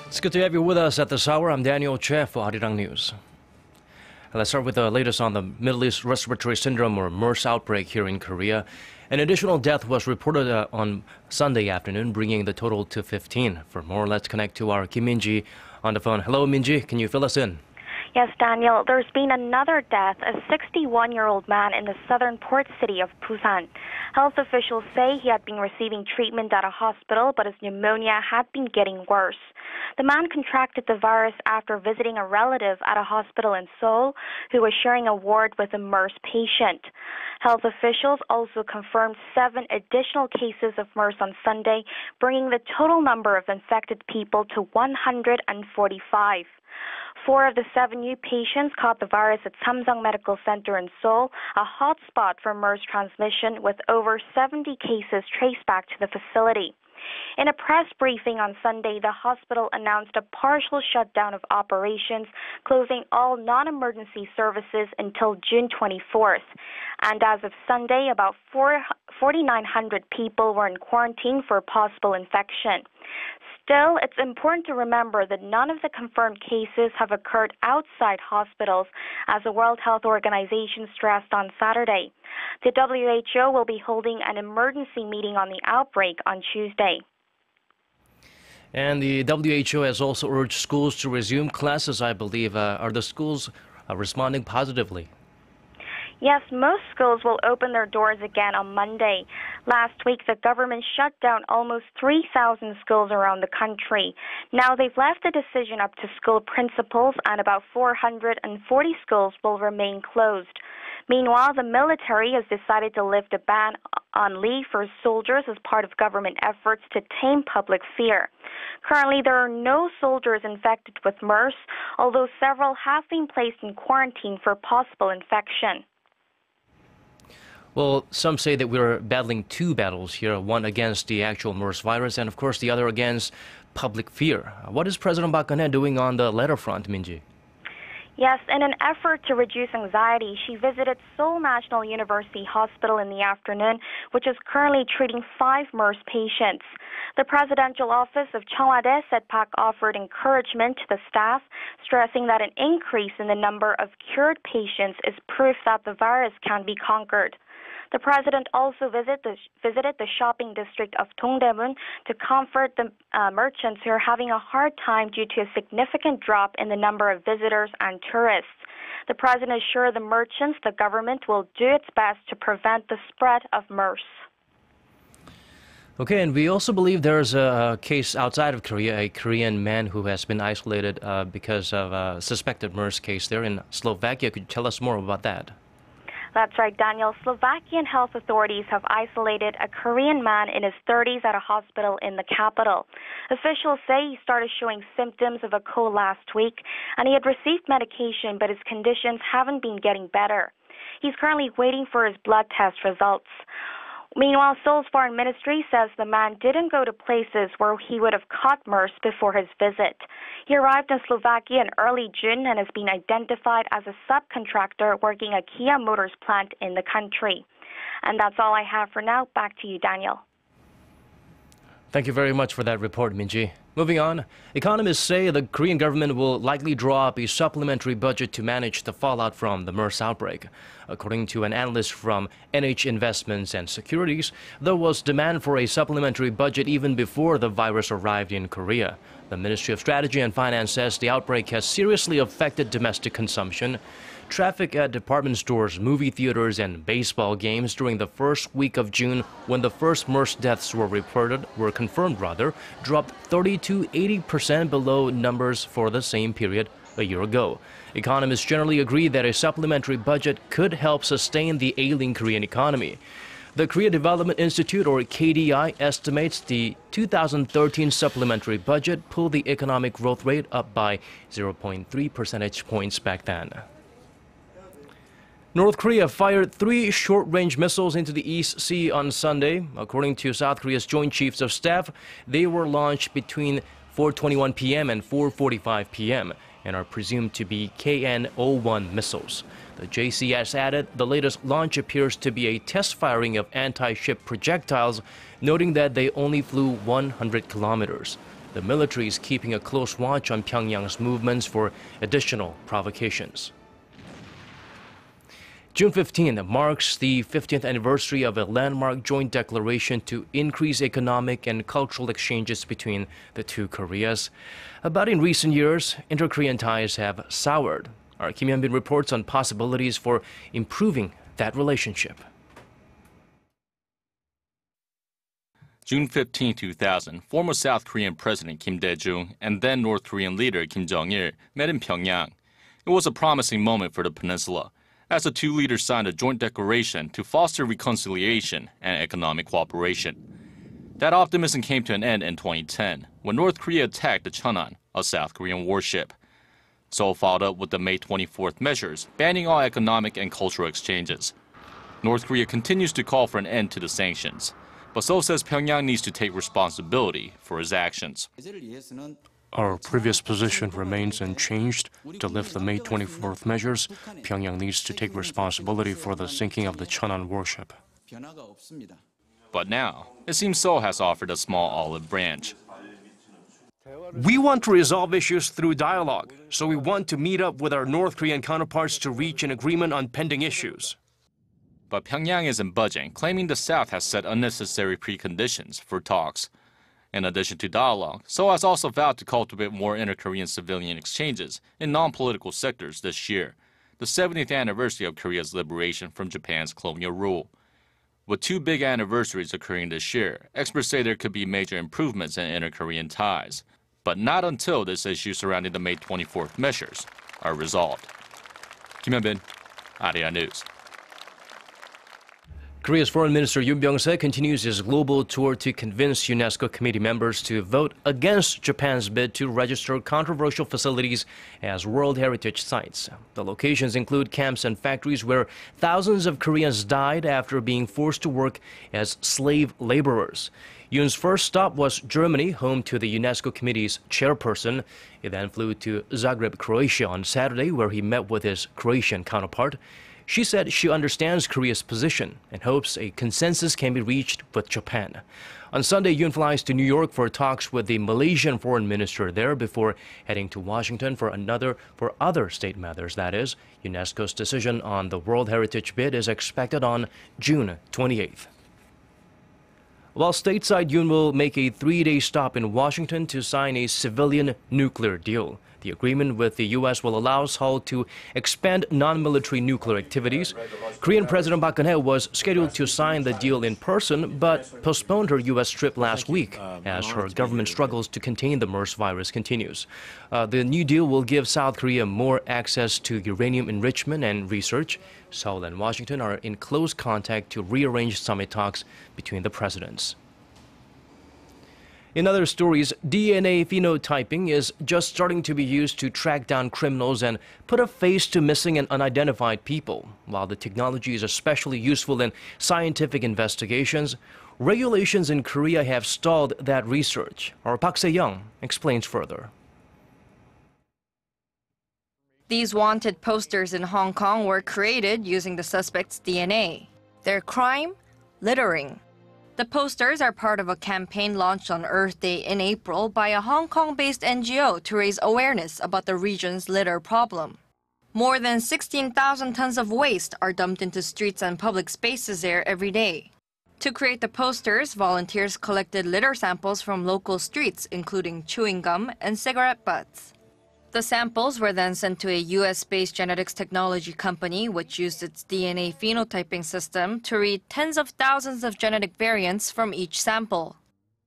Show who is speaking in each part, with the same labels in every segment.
Speaker 1: It's good to have you with us at this hour. I'm Daniel Choy for Arirang News. Let's start with the latest on the Middle East Respiratory Syndrome, or MERS, outbreak here in Korea. An additional death was reported on Sunday afternoon, bringing the total to 15. For more, let's connect to our Kim Min-ji on the phone. Hello, Min-ji. Can you fill us in?
Speaker 2: Yes, Daniel. There's been another death, a 61-year-old man in the southern port city of Busan. Health officials say he had been receiving treatment at a hospital, but his pneumonia had been getting worse. The man contracted the virus after visiting a relative at a hospital in Seoul who was sharing a ward with a MERS patient. Health officials also confirmed 7 additional cases of MERS on Sunday, bringing the total number of infected people to 145. 4 of the 7 new patients caught the virus at Samsung Medical Center in Seoul, a hotspot for MERS transmission, with over 70 cases traced back to the facility. In a press briefing on Sunday, the hospital announced a partial shutdown of operations, closing all non-emergency services until June 24th. And as of Sunday, about 4,900 people were in quarantine for possible infection. Still, it's important to remember that none of the confirmed cases have occurred outside hospitals, as the World Health Organization stressed on Saturday. The WHO will be holding an emergency meeting on the outbreak on Tuesday.
Speaker 1: And the WHO has also urged schools to resume classes, I believe. Are the schools responding positively?
Speaker 2: Yes, most schools will open their doors again on Monday. Last week, the government shut down almost 3,000 schools around the country. Now they've left the decision up to school principals, and about 440 schools will remain closed. Meanwhile, the military has decided to lift a ban on leave for soldiers as part of government efforts to tame public fear. Currently, there are no soldiers infected with MERS, although several have been placed in quarantine for possible infection.
Speaker 1: Well, some say that we're battling 2 battles here, one against the actual MERS virus and, of course, the other against public fear. What is President Park Geun-hye doing on the latter front, Min-ji?
Speaker 2: Yes, in an effort to reduce anxiety, she visited Seoul National University Hospital in the afternoon, which is currently treating 5 MERS patients. The presidential office of Cheongwade said Park offered encouragement to the staff, stressing that an increase in the number of cured patients is proof that the virus can be conquered. The president also visited the shopping district of Dongdaemun to comfort the merchants who are having a hard time due to a significant drop in the number of visitors and tourists. The president assured the merchants the government will do its best to prevent the spread of MERS.
Speaker 1: Okay, and we also believe there's a case outside of Korea, a Korean man who has been isolated because of a suspected MERS case there in Slovakia. Could you tell us more about that?
Speaker 2: That's right, Daniel. Slovakian health authorities have isolated a Korean man in his 30s at a hospital in the capital. Officials say he started showing symptoms of a cold last week, and he had received medication, but his conditions haven't been getting better. He's currently waiting for his blood test results. Meanwhile, Seoul's foreign ministry says the man didn't go to places where he would have caught MERS before his visit. He arrived in Slovakia in early June and has been identified as a subcontractor working at Kia Motors plant in the country. And that's all I have for now. Back to you, Daniel.
Speaker 1: Thank you very much for that report, Min-ji. Moving on, economists say the Korean government will likely draw up a supplementary budget to manage the fallout from the MERS outbreak. According to an analyst from NH Investments and Securities, there was demand for a supplementary budget even before the virus arrived in Korea. The Ministry of Strategy and Finance says the outbreak has seriously affected domestic consumption. Traffic at department stores, movie theaters, and baseball games during the first week of June, when the first MERS deaths were confirmed, dropped 30 to 80% below numbers for the same period a year ago. Economists generally agree that a supplementary budget could help sustain the ailing Korean economy. The Korea Development Institute, or KDI, estimates the 2013 supplementary budget pulled the economic growth rate up by 0.3 percentage points back then. North Korea fired 3 short-range missiles into the East Sea on Sunday. According to South Korea's Joint Chiefs of Staff, they were launched between 4:21 p.m. and 4:45 p.m. and are presumed to be KN-01 missiles. The JCS added the latest launch appears to be a test firing of anti-ship projectiles, noting that they only flew 100 kilometers. The military is keeping a close watch on Pyongyang's movements for additional provocations. June 15 marks the 50th anniversary of a landmark joint declaration to increase economic and cultural exchanges between the two Koreas. But in recent years, inter-Korean ties have soured. Our Kim Hyun-bin reports on possibilities for improving that relationship.
Speaker 3: June 15, 2000, former South Korean President Kim Dae-jung and then North Korean leader Kim Jong-il met in Pyongyang. It was a promising moment for the peninsula, as the two leaders signed a joint declaration to foster reconciliation and economic cooperation. That optimism came to an end in 2010, when North Korea attacked the Cheonan, a South Korean warship. Seoul followed up with the May 24th measures, banning all economic and cultural exchanges. North Korea continues to call for an end to the sanctions, but Seoul says Pyongyang needs to take responsibility for his actions.
Speaker 4: Our previous position remains unchanged. To lift the May 24th measures, Pyongyang needs to take responsibility for the sinking of the Cheonan warship.
Speaker 3: But now, it seems Seoul has offered a small olive branch.
Speaker 1: We want to resolve issues through dialogue, so we want to meet up with our North Korean counterparts to reach an agreement on pending issues.
Speaker 3: But Pyongyang isn't budging, claiming the South has set unnecessary preconditions for talks. In addition to dialogue, Seoul has also vowed to cultivate more inter-Korean civilian exchanges in non-political sectors this year, the 70th anniversary of Korea's liberation from Japan's colonial rule. With 2 big anniversaries occurring this year, experts say there could be major improvements in inter-Korean ties, but not until this issue surrounding the May 24th measures are resolved. Kim Hyun-bin, Arirang News.
Speaker 1: Korea's Foreign Minister Byungse continues his global tour to convince UNESCO committee members to vote against Japan's bid to register controversial facilities as World Heritage Sites. The locations include camps and factories where thousands of Koreans died after being forced to work as slave laborers. Yoon's first stop was Germany, home to the UNESCO committee's chairperson. He then flew to Zagreb, Croatia on Saturday, where he met with his Croatian counterpart. She said she understands Korea's position and hopes a consensus can be reached with Japan. On Sunday, Yoon flies to New York for talks with the Malaysian foreign minister there before heading to Washington for other state matters, that is. UNESCO's decision on the World Heritage bid is expected on June 28th. While stateside, Yoon will make a 3-day stop in Washington to sign a civilian nuclear deal. The agreement with the U.S. will allow Seoul to expand non-military nuclear activities. Korean President Park Geun-hye was scheduled to sign the deal in person, but postponed her U.S. trip last week as her government struggles to contain the MERS virus continues. The new deal will give South Korea more access to uranium enrichment and research. Seoul and Washington are in close contact to rearrange summit talks between the presidents. In other stories, DNA phenotyping is just starting to be used to track down criminals and put a face to missing and unidentified people. While the technology is especially useful in scientific investigations, regulations in Korea have stalled that research. Our Park Se-young explains further.
Speaker 5: These wanted posters in Hong Kong were created using the suspect's DNA. Their crime? Littering. The posters are part of a campaign launched on Earth Day in April by a Hong Kong-based NGO to raise awareness about the region's litter problem. More than 16,000 tons of waste are dumped into streets and public spaces there every day. To create the posters, volunteers collected litter samples from local streets, including chewing gum and cigarette butts. The samples were then sent to a US-based genetics technology company, which used its DNA phenotyping system to read tens of thousands of genetic variants from each sample.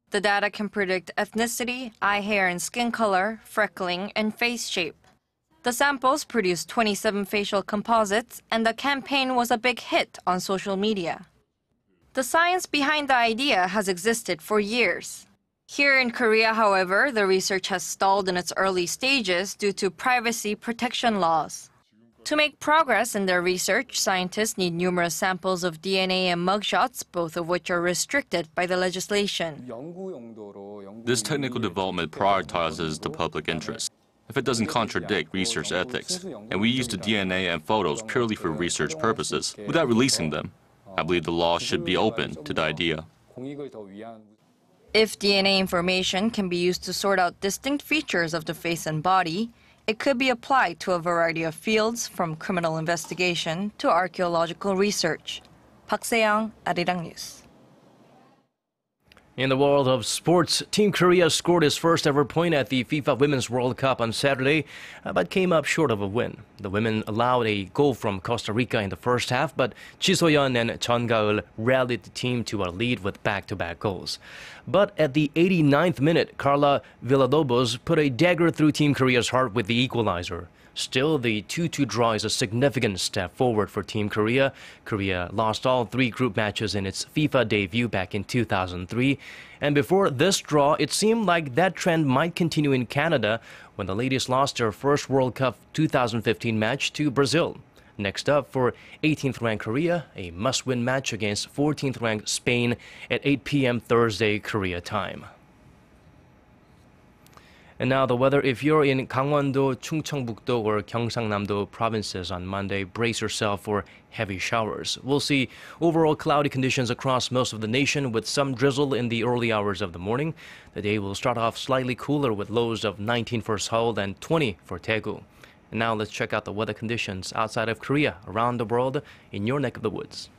Speaker 5: The data can predict ethnicity, eye hair and skin color, freckling, and face shape. The samples produced 27 facial composites, and the campaign was a big hit on social media. The science behind the idea has existed for years. Here in Korea, however, the research has stalled in its early stages due to privacy protection laws. To make progress in their research, scientists need numerous samples of DNA and mugshots, both of which are restricted by the legislation.
Speaker 3: This technical development prioritizes the public interest. If it doesn't contradict research ethics, and we use the DNA and photos purely for research purposes, without releasing them, I believe the law should be open to the idea.
Speaker 5: If DNA information can be used to sort out distinct features of the face and body, it could be applied to a variety of fields, from criminal investigation to archaeological research. Park Se-young, Arirang News.
Speaker 1: In the world of sports, Team Korea scored its first ever point at the FIFA Women's World Cup on Saturday, but came up short of a win. The women allowed a goal from Costa Rica in the first half, but Ji So-yeon and Chun Ga-eul rallied the team to a lead with back-to-back goals. But at the 89th minute, Carla Villalobos put a dagger through Team Korea's heart with the equalizer. Still, the 2-2 draw is a significant step forward for Team Korea. Korea lost all 3 group matches in its FIFA debut back in 2003. And before this draw, it seemed like that trend might continue in Canada when the ladies lost their first World Cup 2015 match to Brazil. Next up, for 18th-ranked Korea, a must-win match against 14th-ranked Spain at 8 p.m. Thursday, Korea time. And now the weather. If you're in Gangwon-do, Chungcheongbuk-do, or Gyeongsang-namdo provinces on Monday, brace yourself for heavy showers. We'll see overall cloudy conditions across most of the nation with some drizzle in the early hours of the morning. The day will start off slightly cooler with lows of 19 for Seoul and 20 for Daegu. And now let's check out the weather conditions outside of Korea, around the world, in your neck of the woods.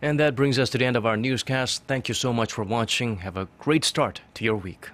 Speaker 1: And that brings us to the end of our newscast. Thank you so much for watching. Have a great start to your week.